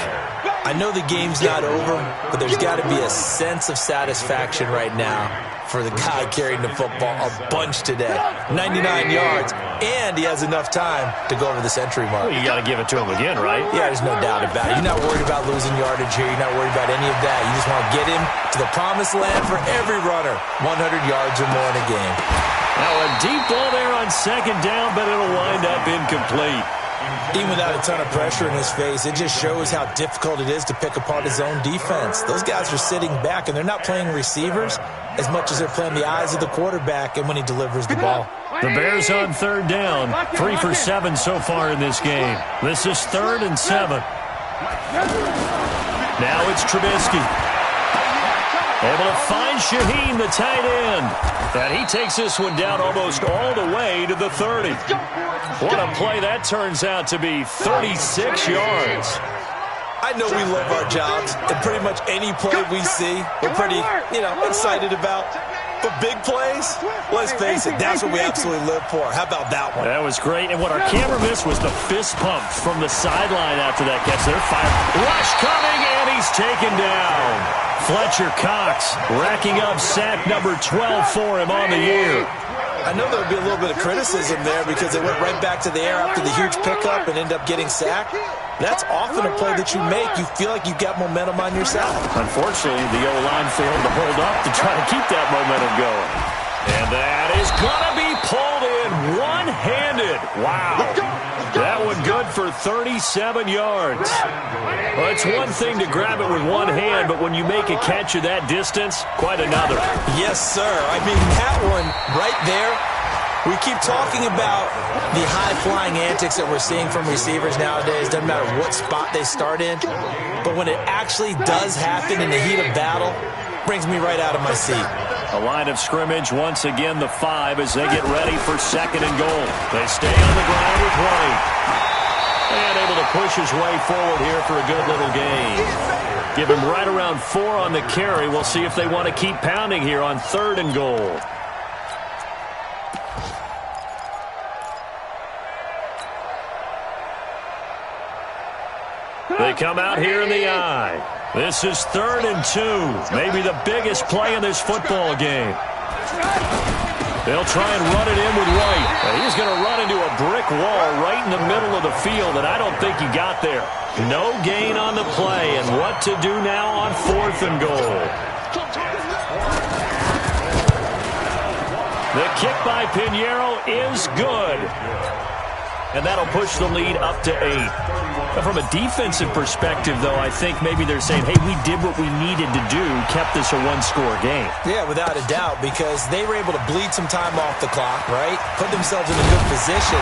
Speaker 7: I know the game's not over, but there's got to be a sense of satisfaction right now for the guy carrying the football a bunch today. 99 yards, and he has enough time to go over the century mark.
Speaker 4: Well, you got to give it to him again, right?
Speaker 7: Yeah, there's no doubt about it. You're not worried about losing yardage here. You're not worried about any of that. You just want to get him to the promised land for every runner. 100 yards or more in a game.
Speaker 4: Now a deep ball there on second down, but it'll wind up incomplete.
Speaker 7: Even without a ton of pressure in his face, it just shows how difficult it is to pick apart his own defense. Those guys are sitting back, and they're not playing receivers as much as they're playing the eyes of the quarterback and when he delivers the ball.
Speaker 4: The Bears on third down, 3 for 7 so far in this game. This is 3rd and 7. Now it's Trubisky. Able to find Shaheen, the tight end. And he takes this one down almost all the way to the 30. What a play that turns out to be, 36 yards.
Speaker 7: I know we love our jobs, and pretty much any play we see, we're pretty, excited about. But big plays, let's face it, that's what we absolutely live for. How about that one?
Speaker 4: That was great, and what our camera missed was the fist pump from the sideline after that catch. They're fired. Rush coming, and he's taken down. Fletcher Cox racking up sack number 12 for him on the year.
Speaker 7: I know there would be a little bit of criticism there because they went right back to the air after the huge pickup and end up getting sacked. That's often a play that you make. You feel like you've got momentum on your side.
Speaker 4: Unfortunately, the O-line failed to hold up to try to keep that momentum going. And that is going to be pulled in one-handed. Wow. That one good for 37 yards. Well, it's one thing to grab it with one hand, but when you make a catch of that distance, quite another.
Speaker 7: Yes, sir. I mean, that one right there, we keep talking about the high-flying antics that we're seeing from receivers nowadays. Doesn't matter what spot they start in. But when it actually does happen in the heat of battle, brings me right out of my seat.
Speaker 4: A line of scrimmage, once again the 5 as they get ready for 2nd and goal. They stay on the ground with White. And able to push his way forward here for a good little gain. Give him right around 4 on the carry. We'll see if they want to keep pounding here on 3rd and goal. They come out here in the eye. This is 3rd and 2. Maybe the biggest play in this football game. They'll try and run it in with White. He's going to run into a brick wall right in the middle of the field, and I don't think he got there. No gain on the play, and what to do now on 4th and goal. The kick by Pinheiro is good. And that'll push the lead up to 8. But from a defensive perspective, though, I think maybe they're saying, hey, we did what we needed to do, kept this a one-score game.
Speaker 7: Yeah, without a doubt, because they were able to bleed some time off the clock, right? Put themselves in a good position,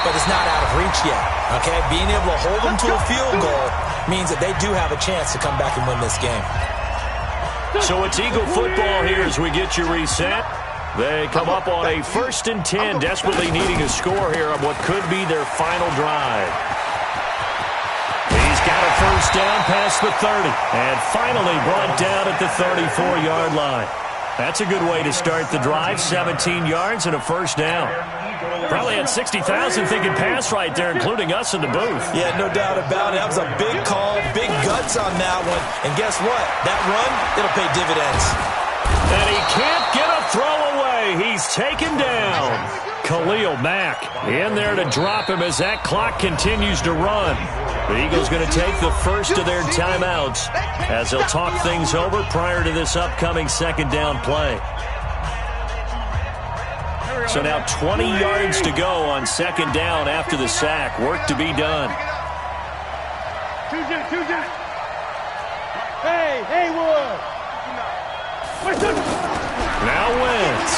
Speaker 7: but it's not out of reach yet, okay? Being able to hold them to a field goal means that they do have a chance to come back and win this game.
Speaker 4: So it's Eagle football here as we get you reset. They come up on a 1st and 10, desperately needing a score here on what could be their final drive. He's got a 1st down past the 30, and finally brought down at the 34-yard line. That's a good way to start the drive, 17 yards and a 1st down. Probably had 60,000 thinking pass right there, including us in the booth.
Speaker 7: Yeah, no doubt about it. That was a big call, big guts on that one. And guess what? That run, it'll pay dividends.
Speaker 4: And he can't get a throw away. He's taken down. Khalil Mack in there to drop him as that clock continues to run. The Eagles going to take the first of their timeouts as they'll talk things over prior to this upcoming 2nd down play. So now 20 yards to go on 2nd down after the sack. Work to be done.
Speaker 5: Hey, Wood.
Speaker 4: Now Wentz.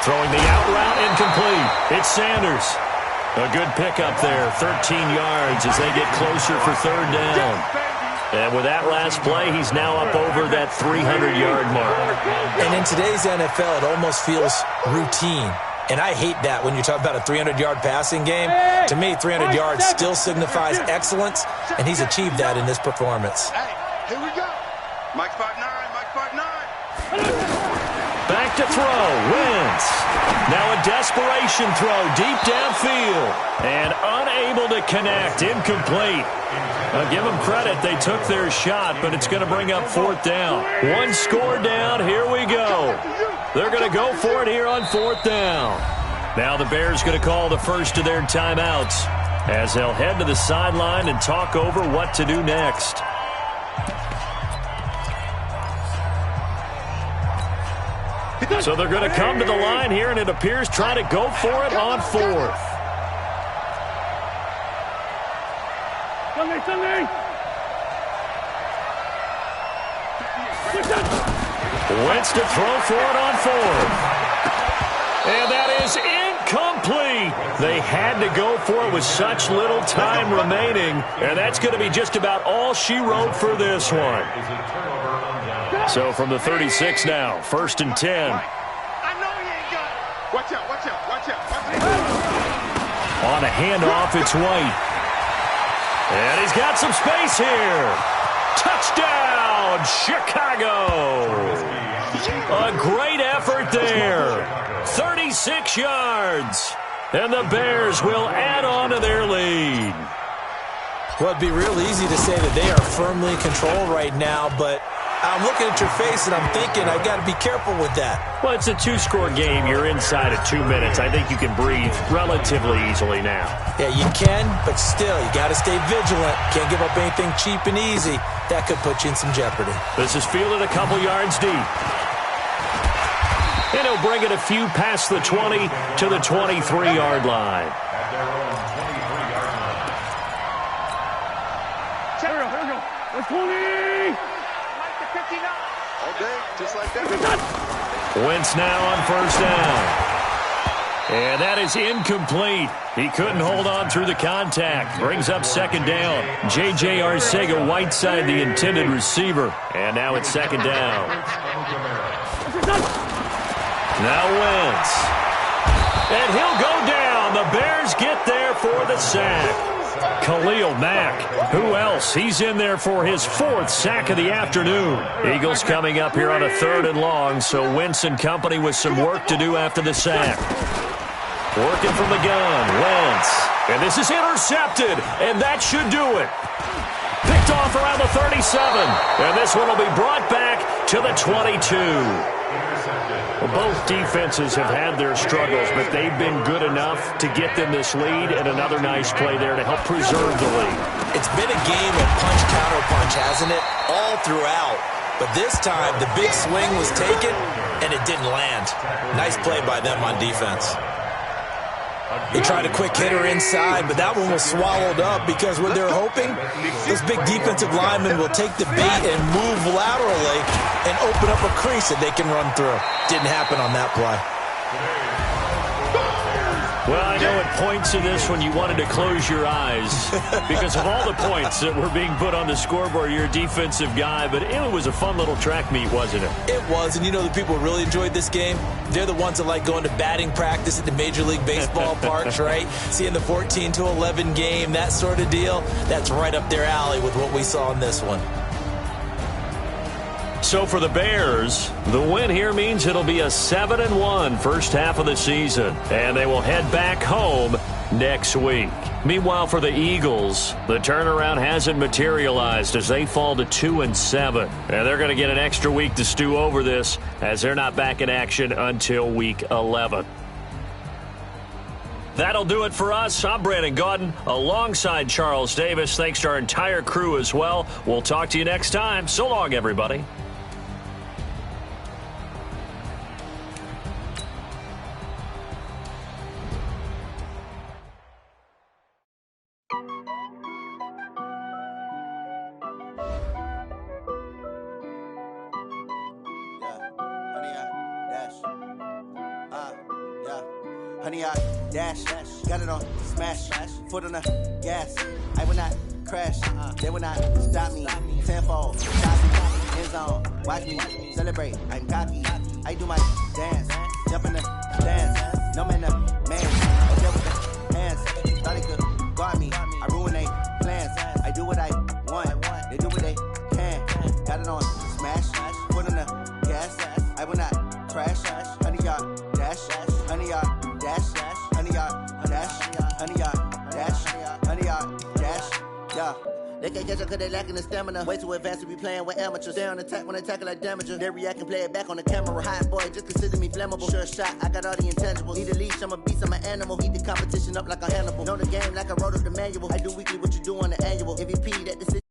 Speaker 4: Throwing the out route incomplete. It's Sanders. A good pickup there. 13 yards as they get closer for 3rd down. And with that last play, he's now up over that 300-yard mark.
Speaker 7: And in today's NFL, it almost feels routine. And I hate that when you talk about a 300-yard passing game. To me, 300 yards still signifies excellence, and he's achieved that in this performance.
Speaker 6: Hey, here we go. Mike 5'9", Mike 5'9".
Speaker 4: Back to throw, Wentz. Now a desperation throw deep downfield. And unable to connect, incomplete. I'll give them credit, they took their shot, but it's going to bring up 4th down. One score down, here we go. They're going to go for it here on 4th down. Now the Bears going to call the first of their timeouts as they'll head to the sideline and talk over what to do next. So they're going to come to the line here, and it appears try to go for it on 4th. Wentz to throw for it on 4th. And that is incomplete. They had to go for it with such little time remaining. And that's going to be just about all she wrote for this one. So from the 36 now, 1st and 10.
Speaker 6: I know he ain't got it. Watch out, watch out, watch out.
Speaker 4: On a handoff, it's White. And he's got some space here. Touchdown, Chicago. A great effort there. 36 yards. And the Bears will add on to their lead.
Speaker 7: Well, it'd be real easy to say that they are firmly in control right now, but I'm looking at your face and I'm thinking I've got to be careful with that.
Speaker 4: Well, it's a 2-score game. You're inside of 2 minutes. I think you can breathe relatively easily now.
Speaker 7: Yeah, you can, but still, you got to stay vigilant. Can't give up anything cheap and easy. That could put you in some jeopardy.
Speaker 4: This is fielded a couple yards deep. And he'll bring it a few past the 20 to the 23-yard line.
Speaker 5: Here we go. That's 20.
Speaker 6: All day, just like that.
Speaker 4: Wentz now on 1st down. And that is incomplete. He couldn't hold on through the contact. Brings up 2nd down. J.J. Arcega-Whiteside, the intended receiver. And now it's 2nd down. Now Wentz. And he'll go down. The Bears get there for the sack. Khalil Mack. Who else? He's in there for his 4th sack of the afternoon. Eagles coming up here on a 3rd and long, so Wentz and company with some work to do after the sack. Working from the gun, Wentz. And this is intercepted, and that should do it. Picked off around the 37, and this one will be brought back to the 22. Well, both defenses have had their struggles, but they've been good enough to get them this lead, and another nice play there to help preserve the lead.
Speaker 7: It's been a game of punch-counter-punch, hasn't it? All throughout. But this time, the big swing was taken, and it didn't land. Nice play by them on defense. They tried a quick hitter inside, but that one was swallowed up because what they're hoping, this big defensive lineman will take the bait and move laterally and open up a crease that they can run through. Didn't happen on that play.
Speaker 4: Well, I know at points in this one you wanted to close your eyes because of all the points that were being put on the scoreboard. You're a defensive guy, but it was a fun little track meet, wasn't it?
Speaker 7: It was, and you know the people who really enjoyed this game? They're the ones that like going to batting practice at the Major League Baseball parks, right? Seeing the 14-11 game, that sort of deal. That's right up their alley with what we saw in this one.
Speaker 4: So for the Bears, the win here means it'll be a 7-1 first half of the season, and they will head back home next week. Meanwhile, for the Eagles, the turnaround hasn't materialized as they fall to 2-7. And they're going to get an extra week to stew over this as they're not back in action until week 11. That'll do it for us. I'm Brandon Gaudin alongside Charles Davis. Thanks to our entire crew as well. We'll talk to you next time. So long, everybody.
Speaker 3: Honey, I dash, got it on smash, foot on the gas. I will not crash. They will not stop me. Tenfold, copy, end zone. Watch me celebrate. I'm cocky. I do my dance, jump in the stands. No man, man. I deal with the hands. Thought they could guard me. I ruin they plans. I do what I want. They do what they can. Got it on smash. Put on the gas. I will not crash. 100-yard dash. 100-yard dash. 100-yard dash. 100-yard dash. 100-yard dash. Yeah. They can't catch up cause they lacking the stamina. Way too advanced to be playing with amateurs. Stay on attack when they tackle like damager. They react and play it back on the camera. Hot boy, just consider me flammable. Sure shot, I got all the intangibles. Need a leash, I'm a beast, I'm an animal. Eat the competition up like a Hannibal. Know the game like I wrote up the manual. I do weekly what you do on the annual. MVP, that decision.